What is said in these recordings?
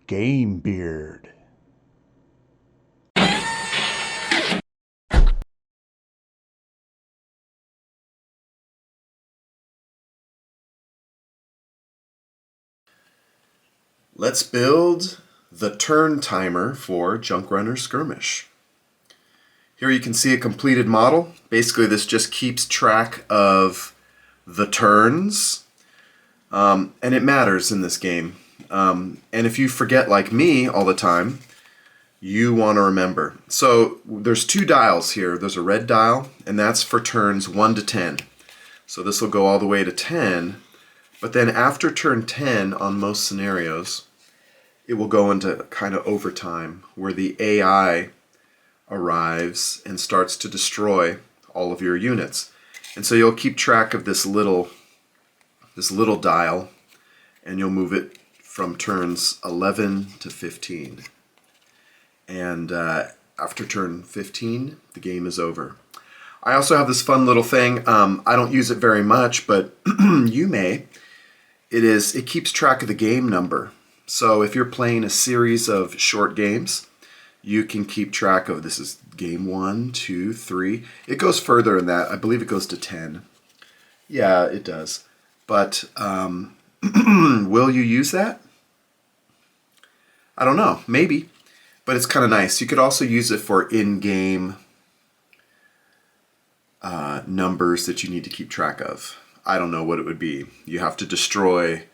Game Beard. Let's build the turn timer for Junk Runners Skirmish. Here you can see a completed model. Basically this just keeps track of the turns, and it matters in this game. And if you forget like me all the time, you want to remember. So there's two dials here. There's a red dial, and that's for turns 1 to 10. So this will go all the way to 10, but then after turn 10 on most scenarios, it will go into kind of overtime where the AI arrives and starts to destroy all of your units. And so you'll keep track of this little dial, and you'll move it from turns 11 to 15. And after turn 15, the game is over. I also have this fun little thing. I don't use it very much, but you may. It keeps track of the game number. So if you're playing a series of short games, you can keep track of, this is game 1, 2, 3. It goes further than that. I believe it goes to 10. Yeah, it does. But will you use that? I don't know. Maybe. But it's kind of nice. You could also use it for in-game numbers that you need to keep track of. I don't know what it would be. You have to destroy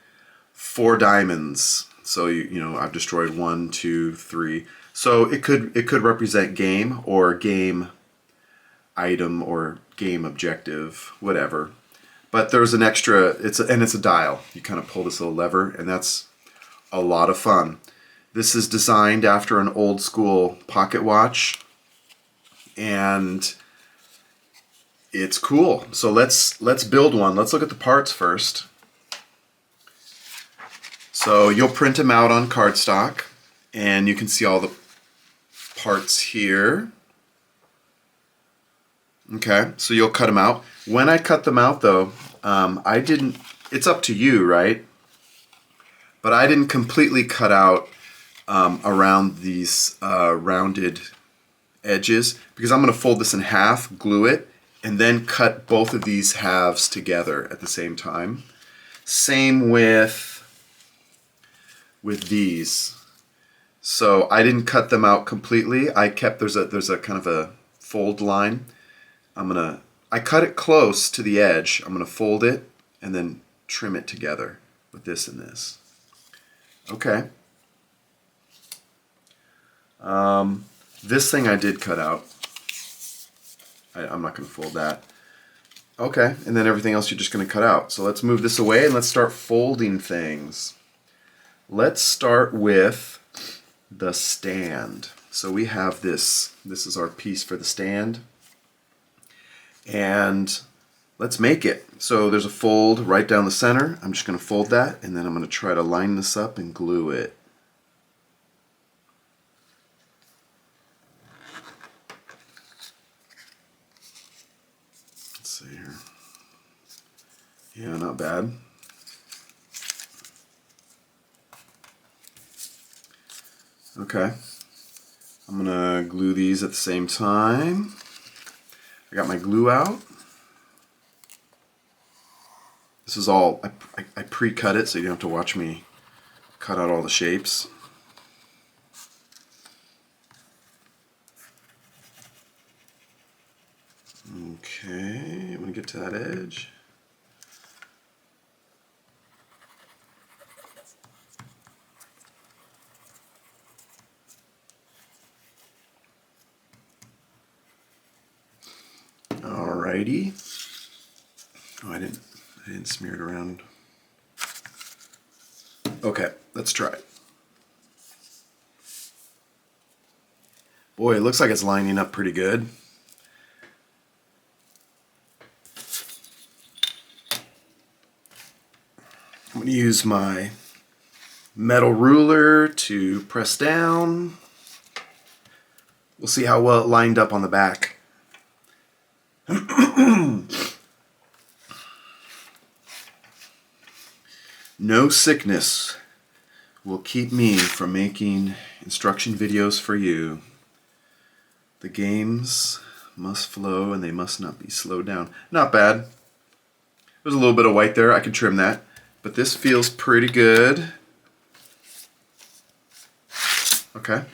4 diamonds. So you know I've destroyed 1, 2, 3. So it could represent game or game item or game objective, whatever. But there's an extra. It's a dial. You kind of pull this little lever, and that's a lot of fun. This is designed after an old school pocket watch, and it's cool. So let's build one. Let's look at the parts first. So you'll print them out on cardstock, and you can see all the parts here. Okay, so you'll cut them out. When I cut them out though, I didn't, it's up to you, right? But I didn't completely cut out around these rounded edges, because I'm going to fold this in half, glue it, and then cut both of these halves together at the same time. Same with these. So I didn't cut them out completely. I kept, there's a kind of a fold line. I cut it close to the edge. I'm gonna fold it and then trim it together with this and this. Okay. This thing I did cut out. I'm not gonna fold that. Okay, and then everything else you're just gonna cut out. So let's move this away and let's start folding things. Let's start with the stand. So we have this is our piece for the stand. And let's make it. So there's a fold right down the center. I'm just going to fold that, and then I'm going to try to line this up and glue it. Let's see here. Yeah, not bad. Okay. I'm going to glue these at the same time. I got my glue out. This is all, I pre-cut it so you don't have to watch me cut out all the shapes. Okay, I'm going to get to that edge. Alrighty. Oh, I didn't smear it around. Okay, let's try it. Boy, it looks like it's lining up pretty good. I'm going to use my metal ruler to press down. We'll see how well it lined up on the back. No sickness will keep me from making instruction videos for you. The games must flow and they must not be slowed down. Not bad. There's a little bit of white there. I could trim that. But this feels pretty good. Okay.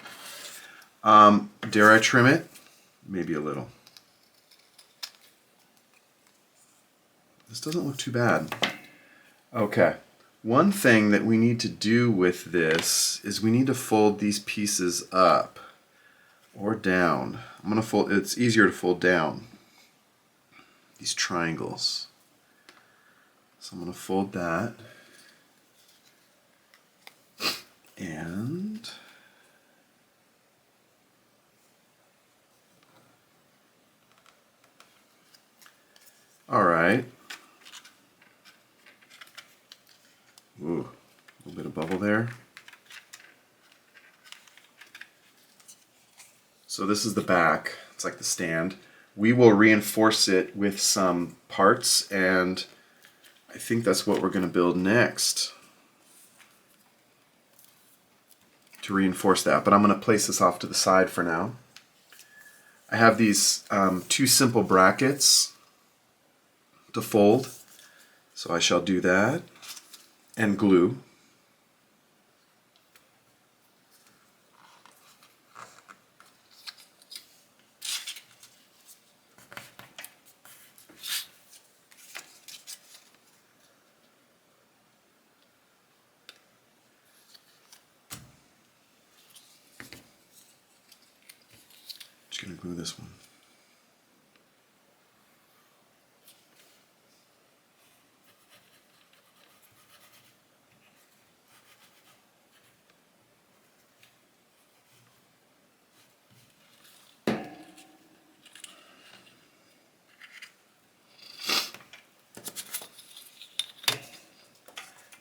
Dare I trim it? Maybe a little. This doesn't look too bad. Okay. One thing that we need to do with this is we need to fold these pieces up or down. I'm going to fold, it's easier to fold down, these triangles. So I'm going to fold that. And all right. Ooh, a little bit of bubble there. So this is the back. It's like the stand. We will reinforce it with some parts, and I think that's what we're going to build next to reinforce that. But I'm going to place this off to the side for now. I have these two simple brackets to fold, so I shall do that. And glue. Just gonna glue this one.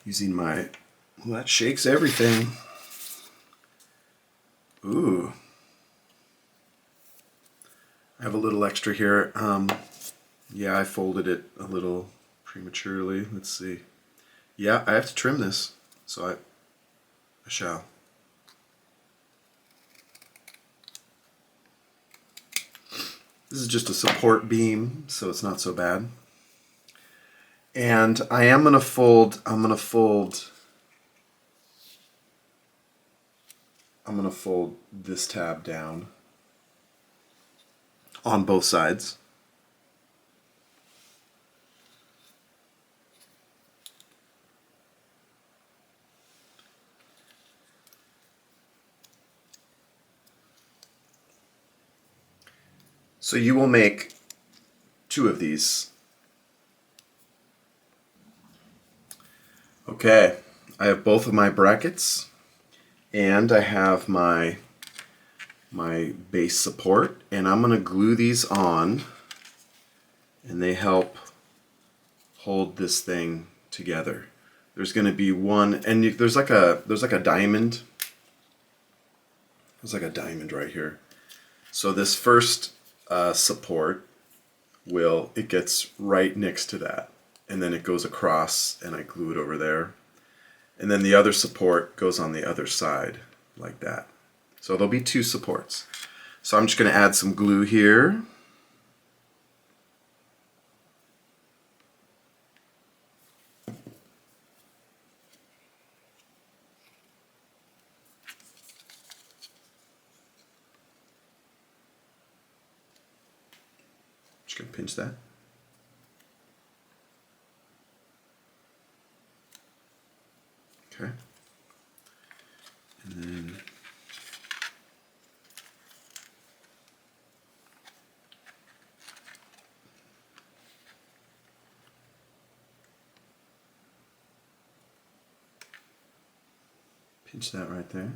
Using my, well, that shakes everything. Ooh. I have a little extra here. Yeah, I folded it a little prematurely. Let's see. Yeah, I have to trim this, so I shall. This is just a support beam, so it's not so bad. And I am going to fold, I'm going to fold this tab down on both sides. So you will make two of these. Okay, I have both of my brackets, and I have my base support, and I'm going to glue these on, and they help hold this thing together. There's going to be one, and there's like a diamond. There's like a diamond right here. So this first support it gets right next to that, and then it goes across, and I glue it over there, and then the other support goes on the other side like that. So there'll be two supports. So I'm just going to add some glue here. Just going to pinch that. Okay. And then pinch that right there.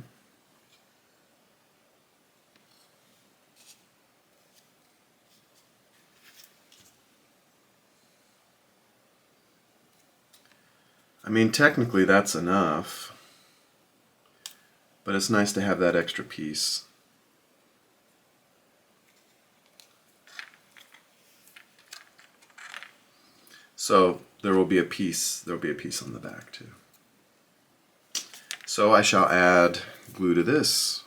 I mean, technically that's enough, but it's nice to have that extra piece. So there will be a piece on the back too. So I shall add glue to this.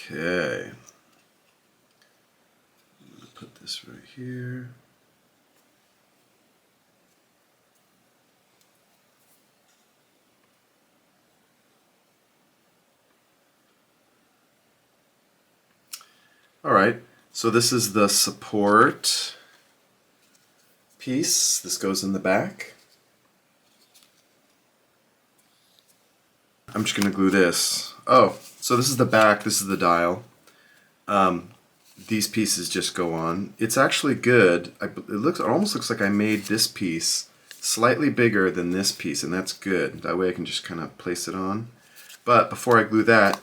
Okay, I'm going to put this right here. All right, so this is the support piece. This goes in the back. I'm just going to glue this. Oh, so this is the back, this is the dial. These pieces just go on. It's actually good. It almost looks like I made this piece slightly bigger than this piece, and that's good. That way I can just kind of place it on. But before I glue that,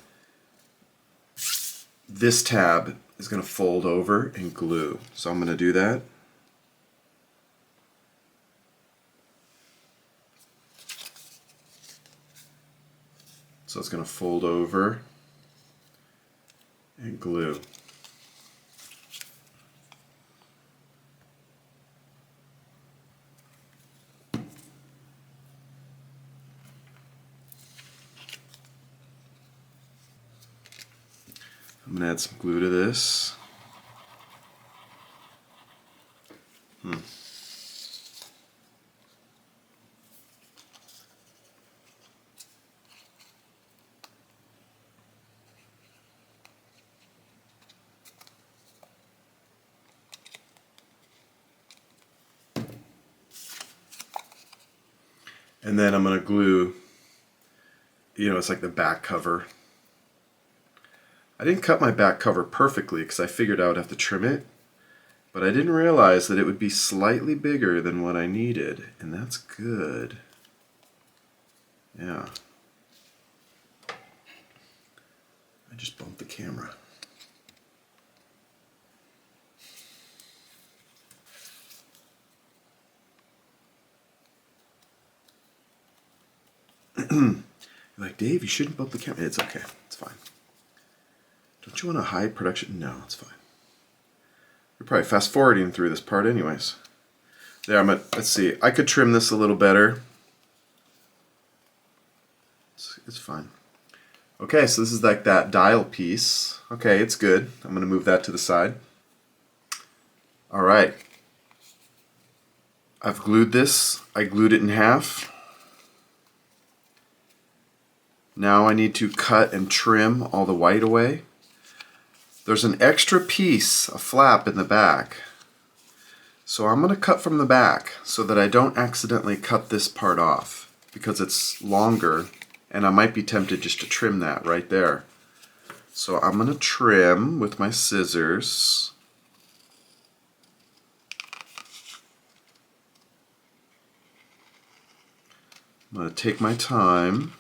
this tab is going to fold over and glue. So I'm going to do that. So it's going to fold over and glue. I'm going to add some glue to this. And then I'm going to glue, it's like the back cover. I didn't cut my back cover perfectly because I figured I would have to trim it, but I didn't realize that it would be slightly bigger than what I needed, and that's good. Yeah. I just bumped the camera. You're like, Dave, you shouldn't bump the camera. It's okay. It's fine. Don't you want to hide production? No, it's fine. You're probably fast forwarding through this part anyways. There, let's see. I could trim this a little better. It's fine. Okay, so this is like that dial piece. Okay, it's good. I'm going to move that to the side. All right. I've glued this. I glued it in half. Now I need to cut and trim all the white away. There's an extra piece, a flap in the back. So I'm going to cut from the back so that I don't accidentally cut this part off because it's longer and I might be tempted just to trim that right there. So I'm going to trim with my scissors. I'm going to take my time.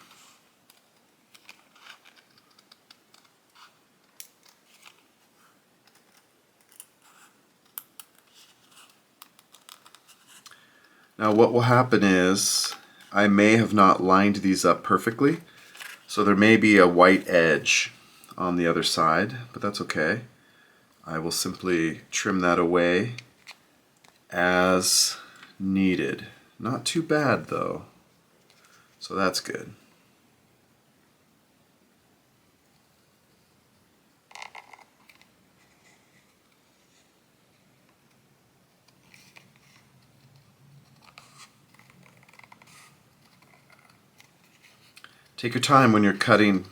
Now what will happen is I may have not lined these up perfectly, so there may be a white edge on the other side, but that's okay. I will simply trim that away as needed. Not too bad though, so that's good. Take your time when you're cutting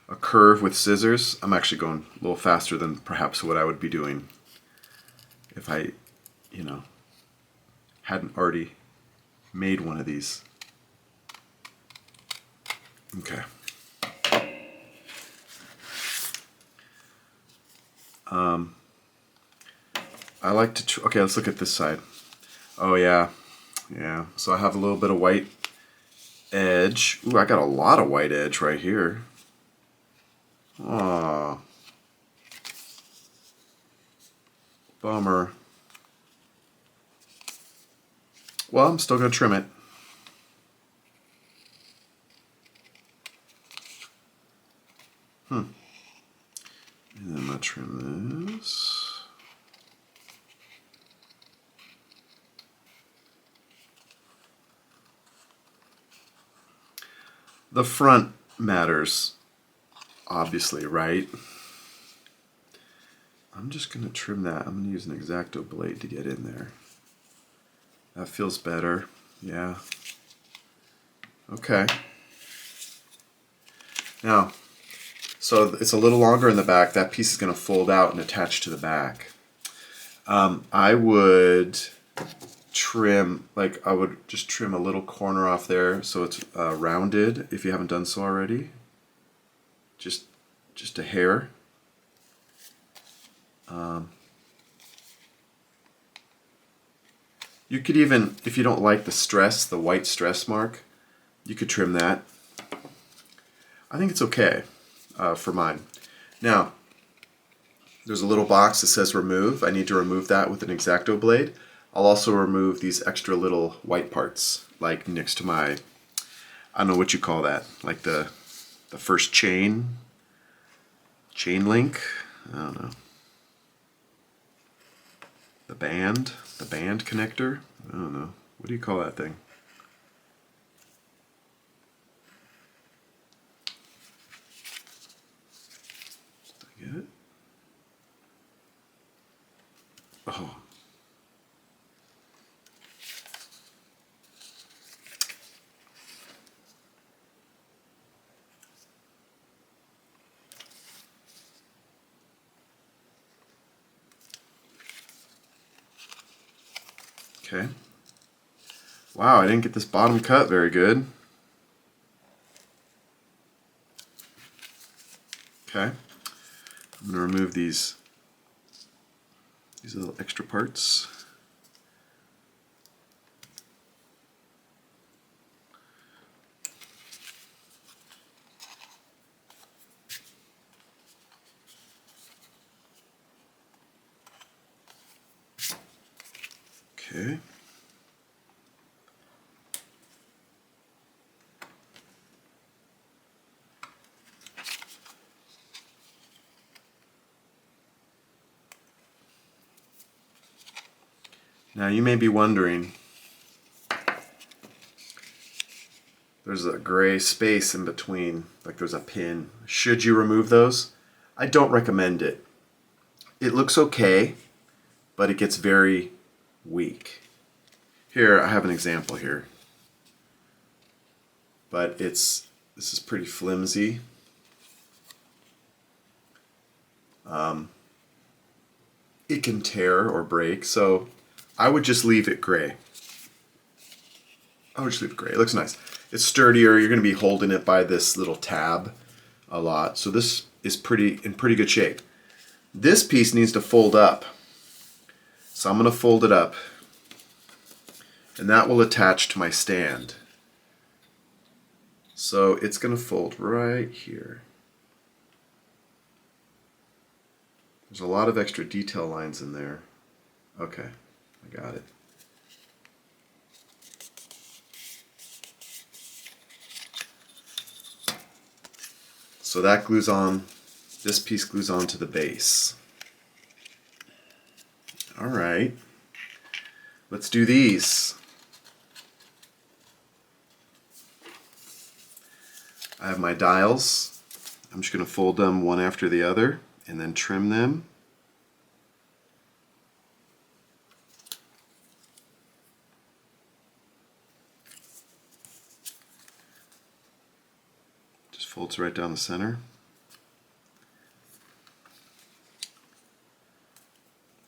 a curve with scissors. I'm actually going a little faster than perhaps what I would be doing if I, hadn't already made one of these. Okay. I like to, okay, let's look at this side. Oh yeah, yeah. So I have a little bit of white edge. Ooh, I got a lot of white edge right here. Aw. Bummer. Well, I'm still going to trim it. And then I'm going to trim this. The front matters, obviously, right? I'm just going to trim that. I'm going to use an X-Acto blade to get in there. That feels better. Yeah. Okay. Now, so it's a little longer in the back. That piece is going to fold out and attach to the back. I would trim, like I would just trim a little corner off there so it's rounded if you haven't done so already. Just a hair. You could even, if you don't like the stress, the white stress mark, you could trim that. I think it's okay for mine. Now, there's a little box that says remove. I need to remove that with an X-Acto blade. I'll also remove these extra little white parts, like next to my, I don't know what you call that, like the first chain link, I don't know. The band connector, I don't know. What do you call that thing? Did I get it? Oh. Okay. Wow, I didn't get this bottom cut very good. Okay. I'm going to remove these little extra parts. Okay. Now you may be wondering, there's a gray space in between, like there's a pin. Should you remove those? I don't recommend it. It looks okay, but it gets very weak. Here, I have an example here. But this is pretty flimsy. It can tear or break, so I would just leave it gray. I would just leave it gray. It looks nice. It's sturdier. You're going to be holding it by this little tab a lot. So this is in pretty good shape. This piece needs to fold up. So I'm going to fold it up. And that will attach to my stand. So it's going to fold right here. There's a lot of extra detail lines in there. Okay, I got it. So that glues on, this piece glues on to the base. All right, let's do these. I have my dials. I'm just going to fold them one after the other and then trim them. Just folds right down the center.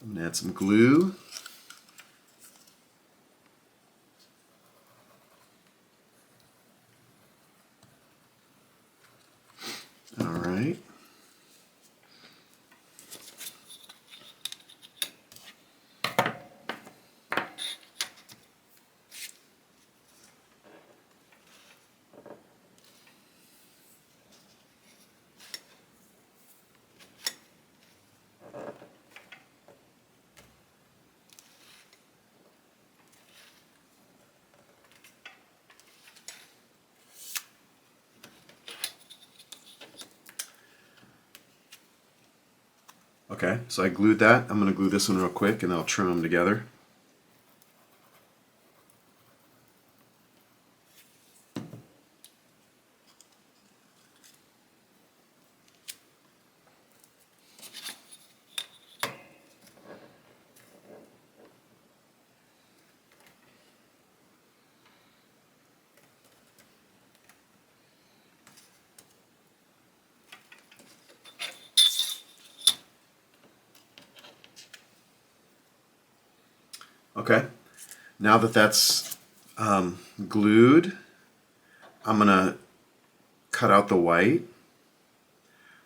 I'm going to add some glue. All right. Okay, so I glued that. I'm going to glue this one real quick and I'll trim them together. Okay, now that that's glued, I'm going to cut out the white.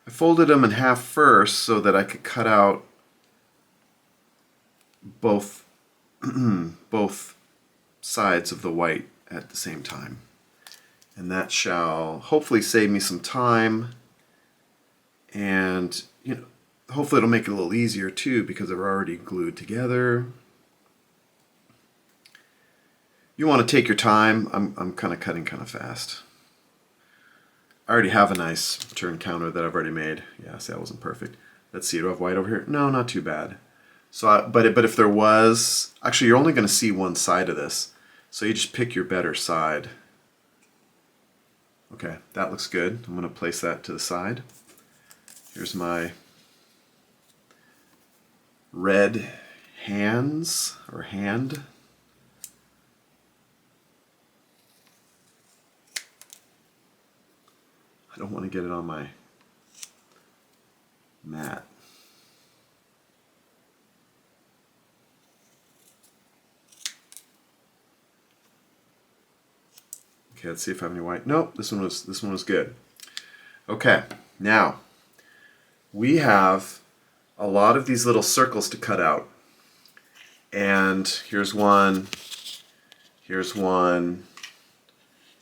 I folded them in half first so that I could cut out both both sides of the white at the same time. And that shall hopefully save me some time, and hopefully it'll make it a little easier too because they're already glued together. You want to take your time. I'm kind of cutting kind of fast. I already have a nice turn counter that I've already made. Yeah, see, that wasn't perfect. Let's see, do I have white over here? No, not too bad. So, but if there was, actually, you're only going to see one side of this. So you just pick your better side. Okay, that looks good. I'm going to place that to the side. Here's my red hands, or hand. I don't want to get it on my mat. Okay, let's see if I have any white. Nope, this one was good. Okay, now we have a lot of these little circles to cut out. And here's one, and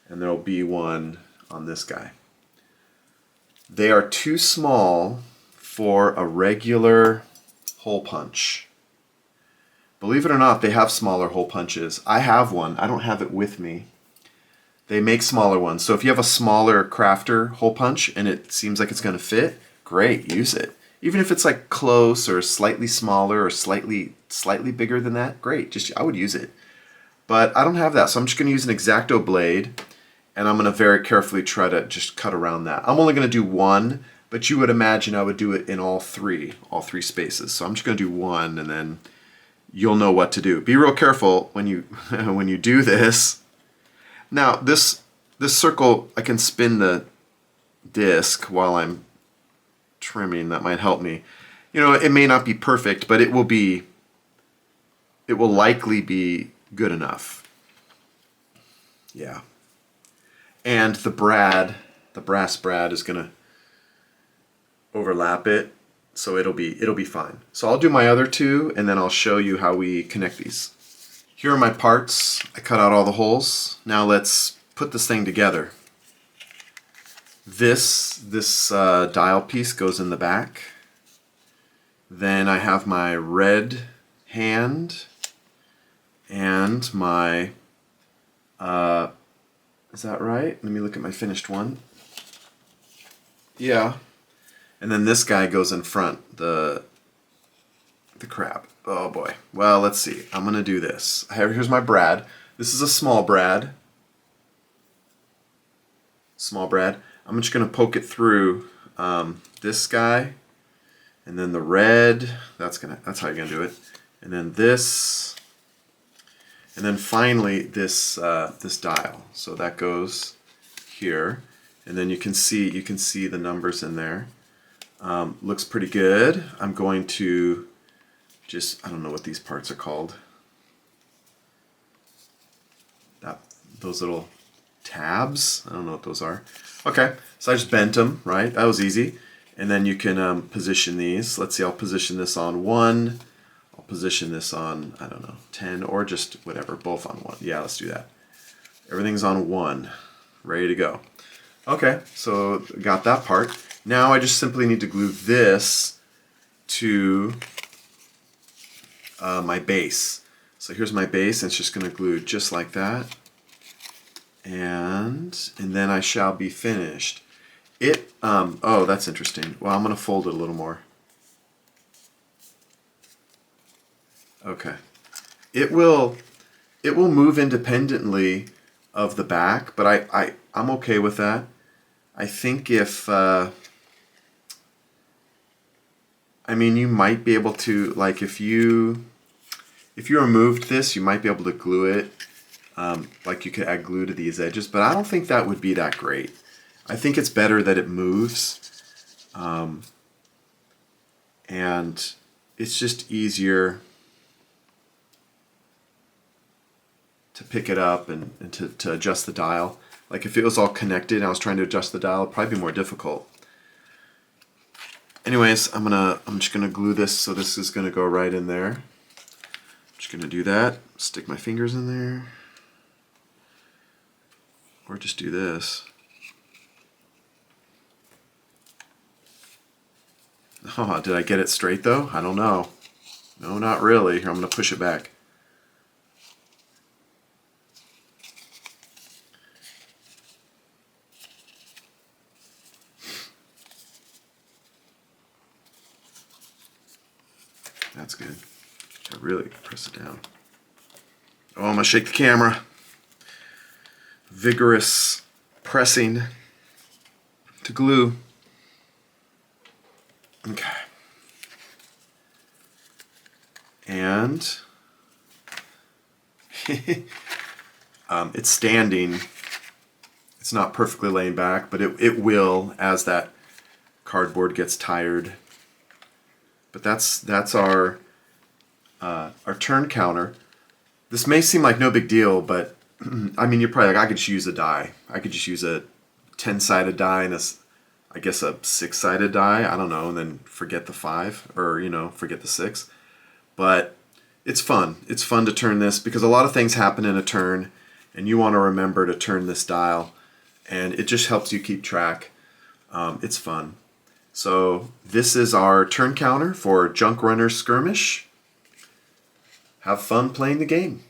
there'll be one on this guy. They are too small for a regular hole punch. Believe it or not, they have smaller hole punches. I have one. I don't have it with me. They make smaller ones. So if you have a smaller crafter hole punch and it seems like it's going to fit, great, use it. Even if it's like close or slightly smaller or slightly bigger than that, great. I would use it. But I don't have that, so I'm just going to use an X-Acto blade, and I'm going to very carefully try to just cut around that. I'm only going to do one, but you would imagine I would do it in all three spaces. So I'm just going to do one, and then you'll know what to do. Be real careful when you when you do this. Now this circle, I can spin the disc while I'm trimming. That might help me. It may not be perfect, but it will likely be good enough. Yeah. And the brass brad is gonna overlap it, so it'll be fine. So I'll do my other two, and then I'll show you how we connect these. Here are my parts. I cut out all the holes. Now let's put this thing together. This dial piece goes in the back. Then I have my red hand and my is that right? Let me look at my finished one. Yeah. And then this guy goes in front, the crab. Oh boy. Well, let's see. I'm going to do this. Here's my brad. This is a small brad. Small brad. I'm just going to poke it through this guy, and then the red. That's how you're going to do it. And then this. And then finally this this dial. So that goes here, and then you can see the numbers in there. Looks pretty good. I'm going to I don't know what these parts are called. Those little tabs. I don't know what those are. Okay, so I just bent them. Right, that was easy. And then you can position these. Let's see. I'll position this on 1. I'll position this on, I don't know, 10, or just whatever, both on 1. Yeah, let's do that. Everything's on 1, ready to go. Okay, so got that part. Now I just simply need to glue this to my base. So here's my base, and it's just going to glue just like that. And then I shall be finished. Oh, that's interesting. Well, I'm going to fold it a little more. Okay. It will move independently of the back, but I'm okay with that. I think if I mean, you might be able to, like, if you removed this, you might be able to glue it. Like you could add glue to these edges, but I don't think that would be that great. I think it's better that it moves, and it's just easier to pick it up and to adjust the dial. Like if it was all connected and I was trying to adjust the dial, it'd probably be more difficult. Anyways, I'm just gonna glue this, so this is gonna go right in there. I'm just gonna do that, stick my fingers in there, or just do this. Oh, did I get it straight though? I don't know. No, not really. Here, I'm gonna push it back. That's good. I really press it down. Oh, I'm gonna shake the camera. Vigorous pressing to glue. Okay. And it's standing. It's not perfectly laying back, but it will as that cardboard gets tired. But that's our turn counter. This may seem like no big deal, but I mean, you're probably like, I could just use a die. I could just use a 10-sided die and I guess a 6-sided die. I don't know, and then forget the 5, or forget the 6. But it's fun. It's fun to turn this because a lot of things happen in a turn, and you want to remember to turn this dial, and it just helps you keep track. It's fun. So this is our turn counter for Junk Runners Skirmish. Have fun playing the game.